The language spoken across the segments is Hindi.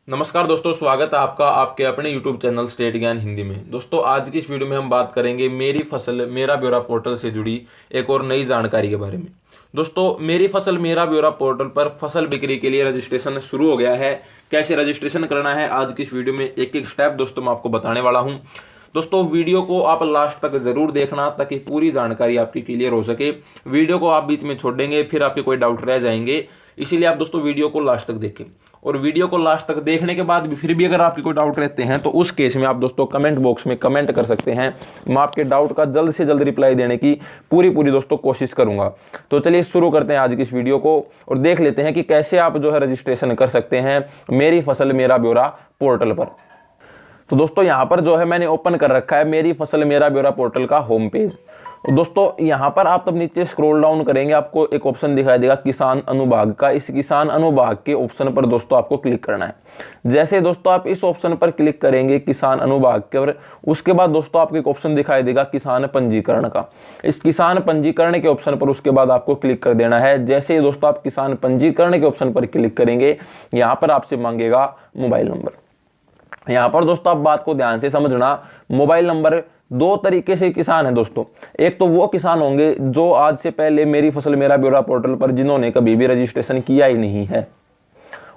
नमस्कार दोस्तों, स्वागत है आपका आपके अपने YouTube चैनल स्टेट ज्ञान हिंदी में। दोस्तों, आज की इस वीडियो में हम बात करेंगे मेरी फसल मेरा ब्यौरा पोर्टल से जुड़ी एक और नई जानकारी के बारे में। दोस्तों, मेरी फसल मेरा ब्यौरा पोर्टल पर फसल बिक्री के लिए रजिस्ट्रेशन शुरू हो गया है। कैसे रजिस्ट्रेशन करना है, आज की इस वीडियो में एक एक स्टेप दोस्तों मैं आपको बताने वाला हूँ। दोस्तों, वीडियो को आप लास्ट तक जरूर देखना ताकि पूरी जानकारी आपकी क्लियर हो सके। वीडियो को आप बीच में छोड़ देंगे फिर आपके कोई डाउट रह जाएंगे, इसीलिए आप दोस्तों वीडियो को लास्ट तक देखें। और वीडियो को लास्ट तक देखने के बाद भी फिर भी अगर आपके कोई डाउट रहते हैं तो उस केस में आप दोस्तों कमेंट बॉक्स में कमेंट कर सकते हैं। मैं आपके डाउट का जल्द से जल्द रिप्लाई देने की पूरी दोस्तों कोशिश करूंगा। तो चलिए शुरू करते हैं आज की इस वीडियो को और देख लेते हैं कि कैसे आप जो है रजिस्ट्रेशन कर सकते हैं मेरी फसल मेरा ब्यौरा पोर्टल पर। तो दोस्तों, यहाँ पर जो है मैंने ओपन कर रखा है मेरी फसल मेरा ब्यौरा पोर्टल का होम पेज। तो दोस्तों, यहाँ पर आप तब नीचे स्क्रॉल डाउन करेंगे, आपको एक ऑप्शन दिखाई देगा किसान अनुभाग का। इस किसान अनुभाग के ऑप्शन पर दोस्तों आपको क्लिक करना है। जैसे दोस्तों आप इस ऑप्शन पर क्लिक करेंगे किसान अनुभाग के ऊपर, उसके बाद दोस्तों आपको एक ऑप्शन दिखाई देगा किसान पंजीकरण का। इस किसान पंजीकरण के ऑप्शन पर उसके बाद आपको क्लिक कर देना है। जैसे दोस्तों आप किसान पंजीकरण के ऑप्शन पर क्लिक करेंगे, यहाँ पर आपसे मांगेगा मोबाइल नंबर। यहाँ पर दोस्तों आप बात को ध्यान से समझना, मोबाइल नंबर दो तरीके से किसान है दोस्तों। एक तो वो किसान होंगे जो आज से पहले मेरी फसल मेरा ब्यौरा पोर्टल पर जिन्होंने कभी भी रजिस्ट्रेशन किया ही नहीं है,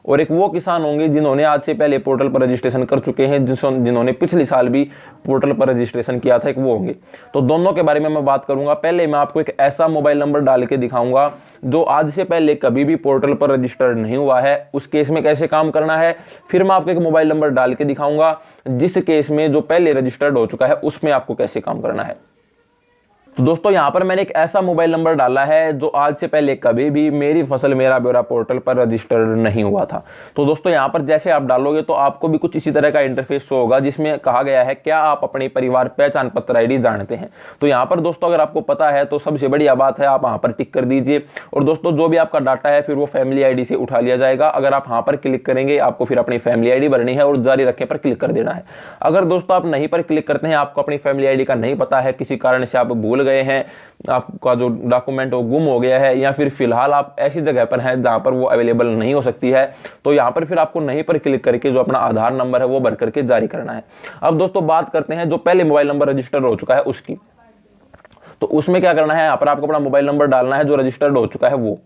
और एक वो किसान होंगे जिन्होंने आज से पहले पोर्टल पर रजिस्ट्रेशन कर चुके हैं, जिन्होंने पिछले साल भी पोर्टल पर रजिस्ट्रेशन किया था, एक वो होंगे। तो दोनों के बारे में मैं बात करूंगा। पहले मैं आपको एक ऐसा मोबाइल नंबर डाल के दिखाऊंगा जो आज से पहले कभी भी पोर्टल पर रजिस्टर्ड नहीं हुआ है, उस केस में कैसे काम करना है। फिर मैं आपको एक मोबाइल नंबर डाल के दिखाऊंगा जिस केस में जो पहले रजिस्टर्ड हो चुका है उसमें आपको कैसे काम करना है। तो दोस्तों, यहाँ पर मैंने एक ऐसा मोबाइल नंबर डाला है जो आज से पहले कभी भी मेरी फसल मेरा ब्यौरा पोर्टल पर रजिस्टर्ड नहीं हुआ था। तो दोस्तों, यहाँ पर जैसे आप डालोगे तो आपको भी कुछ इसी तरह का इंटरफेस शो होगा जिसमें कहा गया है क्या आप अपने परिवार पहचान पत्र आईडी जानते हैं। तो यहाँ पर दोस्तों अगर आपको पता है तो सबसे बढ़िया बात है, आप वहाँ पर टिक कर दीजिए। और दोस्तों, जो भी आपका डाटा है फिर वो फैमिली आईडी से उठा लिया जाएगा। अगर आप वहाँ पर क्लिक करेंगे, आपको फिर अपनी फैमिली आईडी भरनी है और जारी रखें पर क्लिक कर देना है। अगर दोस्तों आप नहीं पर क्लिक करते हैं, आपको अपनी फैमिली आईडी का नहीं पता है, किसी कारण से आप भूल गए हैं, आपका जो डॉक्यूमेंट वो गुम हो गया है, या फिर फिलहाल आप ऐसी जगह पर हैं जहां पर वो अवेलेबल नहीं हो सकती है, तो यहां पर फिर आपको नहीं पर क्लिक करके जो अपना आधार नंबर है वो भर करके जारी करना है। अब दोस्तों बात करते हैं जो पहले मोबाइल नंबर रजिस्टर्ड हो चुका है उसकी। तो उसमें क्या करना है, यहाँ पर आपको अपना मोबाइल नंबर डालना है जो रजिस्टर्ड हो चुका है वो।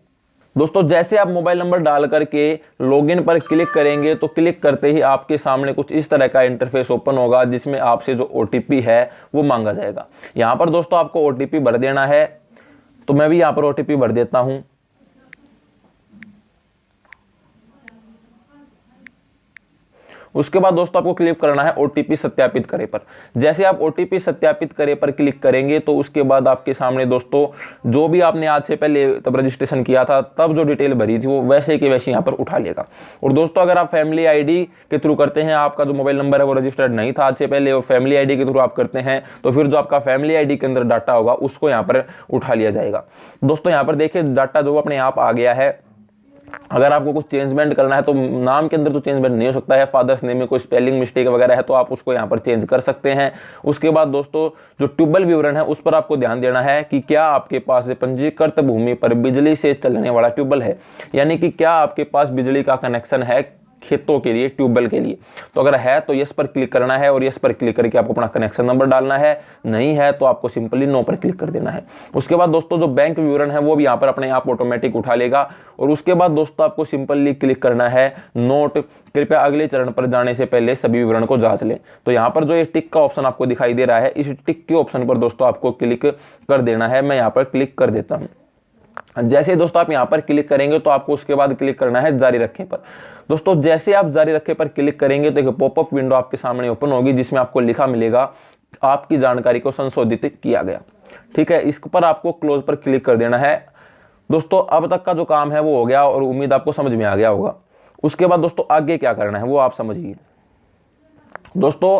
दोस्तों, जैसे आप मोबाइल नंबर डाल करके लॉगिन पर क्लिक करेंगे तो क्लिक करते ही आपके सामने कुछ इस तरह का इंटरफेस ओपन होगा जिसमें आपसे जो ओटीपी है वो मांगा जाएगा। यहां पर दोस्तों आपको ओटीपी भर देना है। तो मैं भी यहां पर ओटीपी भर देता हूं। उसके बाद दोस्तों आपको क्लिक करना है ओटीपी सत्यापित करें पर। जैसे आप ओटीपी सत्यापित करें पर क्लिक करेंगे तो उसके बाद आपके सामने दोस्तों जो भी आपने आज से पहले तब रजिस्ट्रेशन किया था तब जो डिटेल भरी थी वो वैसे के वैसे यहाँ पर उठा लेगा। और दोस्तों अगर आप फैमिली आईडी के थ्रू करते हैं, आपका जो मोबाइल नंबर है वो रजिस्टर्ड नहीं था आज से पहले, वो फैमिली आईडी के थ्रू आप करते हैं तो फिर जो आपका फैमिली आईडी के अंदर डाटा होगा उसको यहाँ पर उठा लिया जाएगा। दोस्तों यहाँ पर देखिए डाटा जो अपने आप आ गया है। अगर आपको कुछ चेंजमेंट करना है तो नाम के अंदर तो चेंजमेंट नहीं हो सकता है, फादर्स नेम में कोई स्पेलिंग मिस्टेक वगैरह है तो आप उसको यहाँ पर चेंज कर सकते हैं। उसके बाद दोस्तों जो ट्यूबवेल विवरण है उस पर आपको ध्यान देना है कि क्या आपके पास पंजीकृत भूमि पर बिजली से चलने वाला ट्यूबवेल है, यानी कि क्या आपके पास बिजली का कनेक्शन है खेतों के लिए, ट्यूबवेल के लिए। तो अगर है तो यस पर क्लिक करना है और यस पर क्लिक करके आपको अपना कनेक्शन नंबर डालना है। नहीं है तो आपको सिंपली नो पर क्लिक कर देना है। उसके बाद दोस्तों जो बैंक विवरण है वो भी यहाँ पर अपने आप ऑटोमेटिक उठा लेगा। और उसके बाद दोस्तों आपको सिंपली क्लिक करना है नोट, कृपया अगले चरण पर जाने से पहले सभी विवरण को जांच लें। तो यहाँ पर जो ये टिक का ऑप्शन आपको दिखाई दे रहा है, इस टिक के ऑप्शन पर दोस्तों आपको क्लिक कर देना है। मैं यहाँ पर क्लिक कर देता हूँ। जैसे दोस्तों आप यहां पर क्लिक करेंगे तो आपको उसके बाद क्लिक करना है जारी रखें पर। दोस्तों जैसे आप जारी रखें पर क्लिक करेंगे तो एक पॉपअप विंडो आपके सामने ओपन होगी जिसमें आपको लिखा मिलेगा आपकी जानकारी को संशोधित किया गया। ठीक है, इस पर आपको क्लोज पर क्लिक कर देना है। दोस्तों अब तक का जो काम है वो हो गया और उम्मीद आपको समझ में आ गया होगा। उसके बाद दोस्तों आगे क्या करना है वो आप समझिए। दोस्तों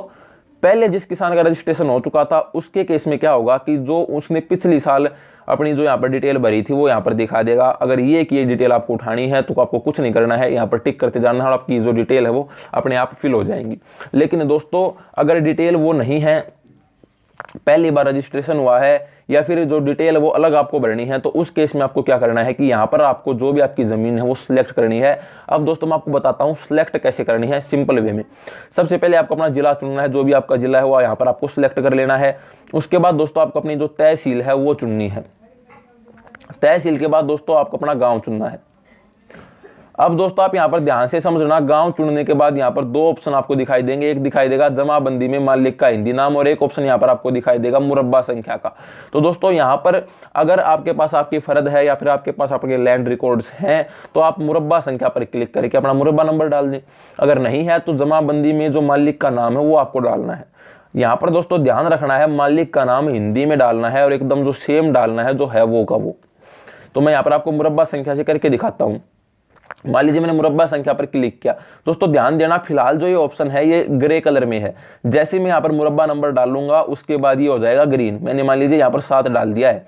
पहले जिस किसान का रजिस्ट्रेशन हो चुका था उसके केस में क्या होगा कि जो उसने पिछली साल अपनी जो यहाँ पर डिटेल भरी थी वो यहाँ पर दिखा देगा। अगर ये कि ये डिटेल आपको उठानी है तो आपको कुछ नहीं करना है, यहाँ पर टिक करते जाना है और आपकी जो डिटेल है वो अपने आप फिल हो जाएंगी। लेकिन दोस्तों अगर डिटेल वो नहीं है, पहली बार रजिस्ट्रेशन हुआ है या फिर जो डिटेल है वो अलग आपको भरनी है, तो उस केस में आपको क्या करना है कि यहाँ पर आपको जो भी आपकी ज़मीन है वो सिलेक्ट करनी है। अब दोस्तों मैं आपको बताता हूँ सिलेक्ट कैसे करनी है सिंपल वे में। सबसे पहले आपको अपना जिला चुनना है, जो भी आपका जिला है वो यहाँ पर आपको सिलेक्ट कर लेना है। उसके बाद दोस्तों आपको अपनी जो तहसील है वो चुननी है। तहसील के बाद दोस्तों आपको अपना गाँव चुनना है। अब दोस्तों आप यहाँ पर ध्यान से समझना, गांव चुनने के बाद यहाँ पर दो ऑप्शन आपको दिखाई देंगे। एक दिखाई देगा जमाबंदी में मालिक का हिंदी नाम, और एक ऑप्शन यहाँ पर आपको दिखाई देगा मुरब्बा संख्या का। तो दोस्तों यहाँ पर अगर आपके पास आपकी फर्द है या फिर आपके पास आपके लैंड रिकॉर्ड्स हैं तो आप मुरब्बा संख्या पर क्लिक करके अपना मुरब्बा नंबर डाल दें। अगर नहीं है तो जमाबंदी में जो मालिक का नाम है वो आपको डालना है। यहाँ पर दोस्तों ध्यान रखना है, मालिक का नाम हिंदी में डालना है और एकदम जो सेम डालना है जो है वो का वो। तो मैं यहाँ पर आपको मुरब्बा संख्या से करके दिखाता हूँ। मान लीजिए मैंने मुरब्बा संख्या पर क्लिक किया। दोस्तों ध्यान देना, फिलहाल जो ये ऑप्शन है ये ग्रे कलर में है। जैसे मैं यहाँ पर मुरब्बा नंबर डालूंगा उसके बाद ये हो जाएगा ग्रीन। मैंने मान लीजिए यहाँ पर 7 डाल दिया है।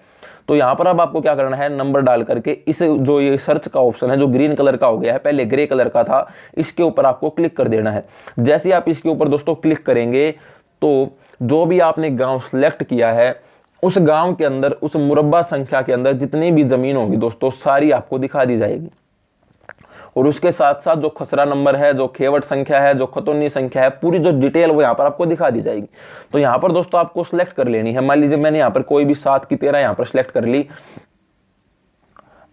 तो यहाँ पर अब आपको क्या करना है, नंबर डाल करके इस जो ये सर्च का ऑप्शन है जो ग्रीन कलर का हो गया है, पहले ग्रे कलर का था, इसके ऊपर आपको क्लिक कर देना है। जैसे ही आप इसके ऊपर दोस्तों क्लिक करेंगे तो जो भी आपने गाँव सेलेक्ट किया है उस गाँव के अंदर उस मुरब्बा संख्या के अंदर जितनी भी जमीन होगी दोस्तों सारी आपको दिखा दी जाएगी। और उसके साथ साथ जो खसरा नंबर है, जो खेवट संख्या है, जो खतौनी संख्या है, पूरी जो डिटेल वो यहाँ पर आपको दिखा दी जाएगी। तो यहाँ पर दोस्तों आपको सिलेक्ट कर लेनी है। मान लीजिए मैंने यहाँ पर कोई भी 7 की 13 यहाँ पर सिलेक्ट कर ली।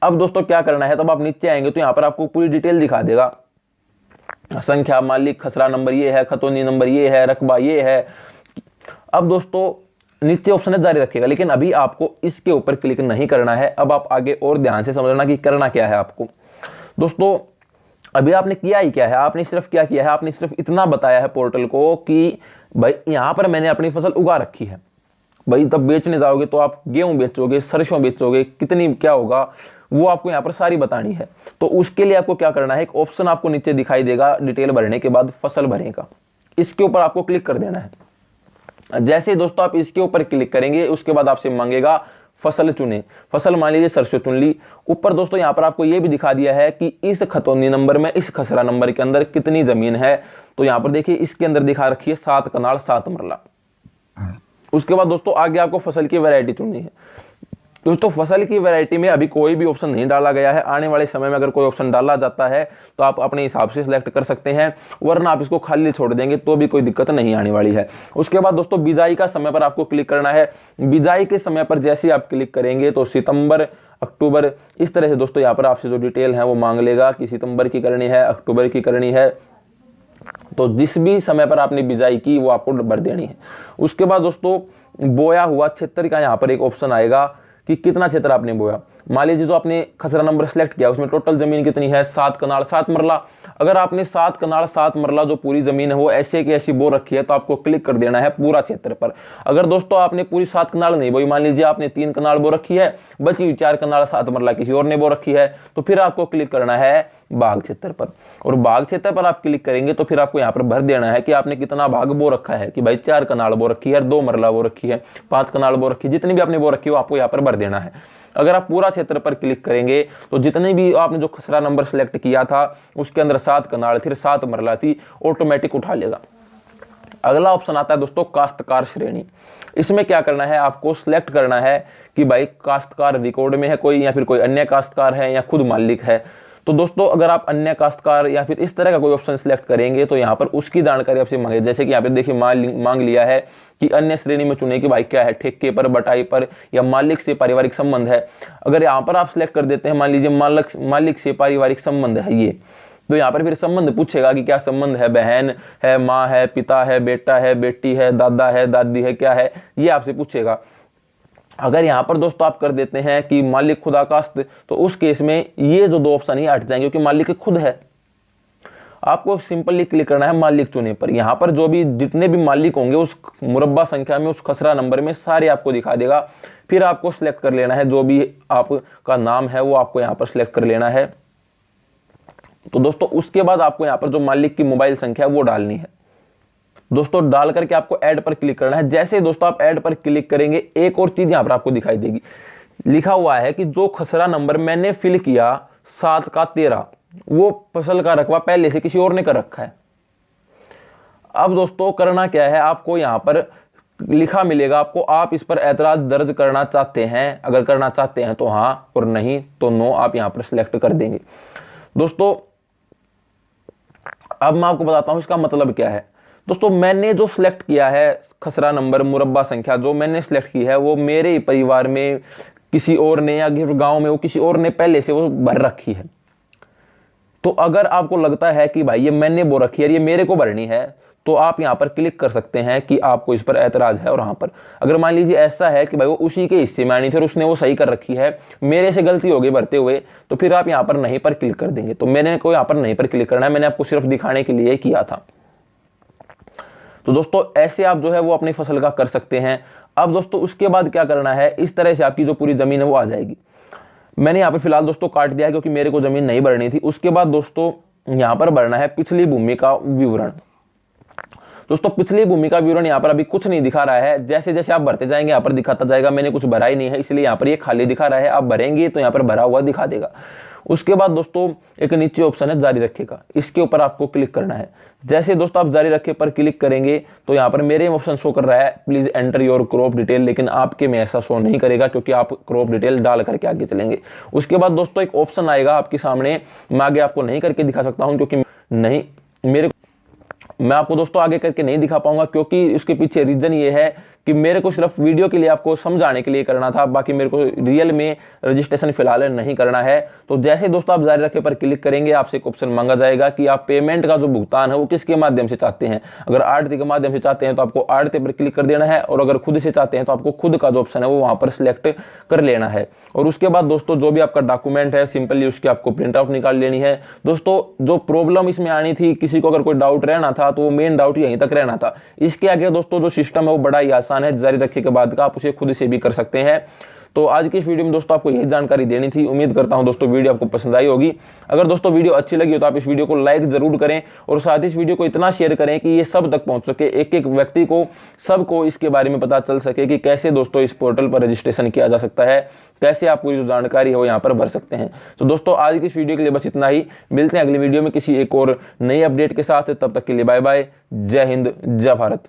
अब दोस्तों क्या करना है, तब आप नीचे आएंगे तो यहाँ पर आपको पूरी डिटेल दिखा देगा, संख्या, मालिक, खसरा नंबर ये है, खतौनी नंबर ये है, रकबा ये है। अब दोस्तों नीचे ऑप्शन है जारी रखेगा, लेकिन अभी आपको इसके ऊपर क्लिक नहीं करना है। अब आप आगे और ध्यान से समझना कि करना क्या है आपको। दोस्तों अभी आपने किया ही क्या है, आपने सिर्फ क्या किया है, आपने सिर्फ इतना बताया है पोर्टल को कि भाई यहाँ पर मैंने अपनी फसल उगा रखी है। भाई तब बेचने जाओगे तो आप गेहूं बेचोगे, सरसों बेचोगे, कितनी क्या होगा वो आपको यहाँ पर सारी बतानी है। तो उसके लिए आपको क्या करना है, एक ऑप्शन आपको नीचे दिखाई देगा डिटेल भरने के बाद, फसल भरेगा, इसके ऊपर आपको क्लिक कर देना है। जैसे दोस्तों आप इसके ऊपर क्लिक करेंगे उसके बाद आपसे मांगेगा फसल चुने। फसल मान लीजिए सरसों चुन ली। ऊपर दोस्तों यहाँ पर आपको ये भी दिखा दिया है कि इस खतौनी नंबर में इस खसरा नंबर के अंदर कितनी जमीन है। तो यहाँ पर देखिए इसके अंदर दिखा रखी है 7 कनाल 7 मरला। उसके बाद दोस्तों आगे आपको फसल की वैरायटी चुननी है। दोस्तों फसल की वैरायटी में अभी कोई भी ऑप्शन नहीं डाला गया है। आने वाले समय में अगर कोई ऑप्शन डाला जाता है तो आप अपने हिसाब से सिलेक्ट कर सकते हैं, वरना आप इसको खाली छोड़ देंगे तो भी कोई दिक्कत नहीं आने वाली है। उसके बाद दोस्तों बिजाई का समय पर आपको क्लिक करना है। बिजाई के समय पर जैसे ही आप क्लिक करेंगे तो सितंबर, अक्टूबर, इस तरह से दोस्तों यहाँ पर आपसे जो डिटेल है वो मांग लेगा कि सितंबर की करनी है, अक्टूबर की करनी है। तो जिस भी समय पर आपने बिजाई की वो आपको भर देनी है। उसके बाद दोस्तों बोया हुआ क्षेत्र का यहाँ पर एक ऑप्शन आएगा कि कितना क्षेत्र आपने बोया। मान लीजिए जो आपने खसरा नंबर सेलेक्ट किया उसमें टोटल जमीन कितनी है, 7 कनाल 7 मरला। अगर आपने 7 कनाल 7 मरला जो पूरी जमीन है वो ऐसे की ऐसी बो रखी है तो आपको क्लिक कर देना है पूरा क्षेत्र पर। अगर दोस्तों आपने पूरी 7 कनाल नहीं बोई, मान लीजिए आपने 3 कनाल बो रखी है, बची 4 कनाल 7 मरला किसी और ने बो रखी है, तो फिर आपको क्लिक करना है भाग क्षेत्र पर। और भाग क्षेत्र पर आप क्लिक करेंगे तो फिर आपको यहाँ पर भर देना है कि आपने कितना भाग बो रखा है, कि भाई 4 कनाल बो रखी है, 2 मरला बो रखी है, 5 कनाल बो रखी है, जितनी भी आपने बो रखी है वो आपको यहाँ पर भर देना है। अगर आप पूरा क्षेत्र पर क्लिक करेंगे तो जितने भी आपने जो खसरा नंबर सेलेक्ट किया था उसके अंदर 7 कनाल थी, 7 मरला थी, ऑटोमेटिक उठा लेगा। अगला ऑप्शन आता है दोस्तों काश्तकार श्रेणी। इसमें क्या करना है, आपको सिलेक्ट करना है कि भाई काश्तकार रिकॉर्ड में है कोई, या फिर कोई अन्य काश्तकार है, या खुद मालिक है। तो दोस्तों अगर आप अन्य काश्तकार या फिर इस तरह का कोई ऑप्शन सिलेक्ट करेंगे तो यहाँ पर उसकी जानकारी आपसे मांगे। जैसे कि यहाँ पे देखिए मांग लिया है कि अन्य श्रेणी में चुने कि भाई क्या है, ठेके पर, बटाई पर, या मालिक से पारिवारिक संबंध है। अगर यहाँ पर आप सिलेक्ट कर देते हैं मान लीजिए मालिक से पारिवारिक संबंध है ये, तो यहाँ पर फिर संबंध पूछेगा कि क्या संबंध है, बहन है, माँ है, पिता है, बेटा है, बेटी है, दादा है, दादी है, क्या है, ये आपसे पूछेगा। अगर यहाँ पर दोस्तों आप कर देते हैं कि मालिक खुदा कास्त, तो उस केस में ये जो 2 ऑप्शन ही हट जाएंगे क्योंकि मालिक खुद है। आपको सिंपली क्लिक करना है मालिक चुने पर। यहाँ पर जो भी जितने भी मालिक होंगे उस मुरब्बा संख्या में, उस खसरा नंबर में सारे आपको दिखा देगा। फिर आपको सिलेक्ट कर लेना है, जो भी आपका नाम है वो आपको यहाँ पर सिलेक्ट कर लेना है। तो दोस्तों उसके बाद आपको यहाँ पर जो मालिक की मोबाइल संख्या है वो डालनी है। दोस्तों डाल करके आपको ऐड पर क्लिक करना है। जैसे ही दोस्तों आप ऐड पर क्लिक करेंगे एक और चीज यहाँ पर आपको दिखाई देगी, लिखा हुआ है कि जो खसरा नंबर मैंने फिल किया 7 का 13 वो फसल का रकबा पहले से किसी और ने कर रखा है। अब दोस्तों करना क्या है, आपको यहाँ पर लिखा मिलेगा आपको, आप इस पर ऐतराज दर्ज करना चाहते हैं। अगर करना चाहते हैं तो हाँ, और नहीं तो नो आप यहां पर सिलेक्ट कर देंगे। दोस्तों अब मैं आपको बताता हूं इसका मतलब क्या है। दोस्तों मैंने जो सिलेक्ट किया है खसरा नंबर मुरब्बा संख्या जो मैंने सिलेक्ट की है, वो मेरे परिवार में किसी और ने या गांव में वो किसी और ने पहले से वो भर रखी है। तो अगर आपको लगता है कि भाई ये मैंने वो रखी है, ये मेरे को भरनी है, तो आप यहां पर क्लिक कर सकते हैं कि आपको इस पर ऐतराज है। और यहां पर अगर मान लीजिए ऐसा है कि भाई वो उसी के हिस्से में आनी थी और उसने वो सही कर रखी है, मेरे से गलती हो गई भरते हुए, तो फिर आप यहां पर नहीं पर क्लिक कर देंगे। तो मैंने को यहां पर नहीं पर क्लिक करना है, मैंने आपको सिर्फ दिखाने के लिए किया था। तो दोस्तों ऐसे आप जो है वो अपनी फसल का कर सकते हैं। अब दोस्तों उसके बाद क्या करना है, इस तरह से आपकी जो पूरी जमीन है वो आ जाएगी। मैंने यहाँ पे फिलहाल दोस्तों काट दिया है क्योंकि मेरे को जमीन नहीं भरनी थी। उसके बाद दोस्तों यहाँ पर भरना है पिछली भूमि का विवरण। दोस्तों पिछली भूमि का विवरण यहाँ पर अभी कुछ नहीं दिखा रहा है, जैसे जैसे आप भरते जाएंगे यहाँ पर दिखाता जाएगा। मैंने कुछ भरा ही नहीं है इसलिए यहाँ पर ये खाली दिखा रहा है। आप भरेंगे तो यहाँ पर भरा हुआ दिखा देगा। उसके बाद दोस्तों एक नीचे ऑप्शन है जारी रखेगा, इसके ऊपर आपको क्लिक करना है। जैसे दोस्तों आप जारी रखे पर क्लिक करेंगे तो यहाँ पर मेरे ऑप्शन शो कर रहा है please enter your crop detail, लेकिन आपके में ऐसा शो नहीं करेगा क्योंकि आप क्रॉप डिटेल डाल करके आगे चलेंगे। उसके बाद दोस्तों एक ऑप्शन आएगा आपके सामने, मैं आगे आपको नहीं करके दिखा सकता हूं क्योंकि मैं आपको दोस्तों आगे करके नहीं दिखा पाऊंगा, क्योंकि इसके पीछे रीजन ये है कि मेरे को सिर्फ वीडियो के लिए आपको समझाने के लिए करना था, बाकी मेरे को रियल में रजिस्ट्रेशन फिलहाल नहीं करना है। तो जैसे दोस्तों आप जारी रखे पर क्लिक करेंगे आपसे एक ऑप्शन मांगा जाएगा कि आप पेमेंट का जो भुगतान है वो किसके माध्यम से चाहते हैं। अगर आढ़ती के माध्यम से चाहते हैं तो आपको आढ़ती पर क्लिक कर देना है, और अगर खुद से चाहते हैं तो आपको खुद का जो ऑप्शन है वो वहां पर सिलेक्ट कर लेना है। और उसके बाद दोस्तों जो भी आपका डॉक्यूमेंट है सिंपली उसकी आपको प्रिंट आउट निकाल लेनी है। दोस्तों जो प्रॉब्लम इसमें आनी थी, किसी को अगर कोई डाउट रहना था तो वो मेन डाउट यहीं तक रहना था। इसके आगे दोस्तों जो सिस्टम है वो बड़ा ही आसान है, जारी रखे के बाद का आप उसे खुद से भी कर सकते हैं। तो आज की इस वीडियो में दोस्तों आपको यही जानकारी देनी थी। उम्मीद करता हूं दोस्तों वीडियो आपको पसंद आई होगी। अगर दोस्तों वीडियो अच्छी लगी हो तो आप इस वीडियो को लाइक जरूर करें, और साथ ही इस वीडियो को इतना शेयर करें कि ये सब तक पहुंच सके, एक एक व्यक्ति को, सबको इसके बारे में पता चल सके कि कैसे दोस्तों इस पोर्टल पर रजिस्ट्रेशन किया जा सकता है, कैसे आप पूरी जो जानकारी है वो यहाँ पर भर सकते हैं। तो दोस्तों आज की इस वीडियो के लिए बस इतना ही। मिलते हैं अगली वीडियो में किसी एक और नई अपडेट के साथ। तब तक के लिए बाय बाय। जय हिंद, जय भारत।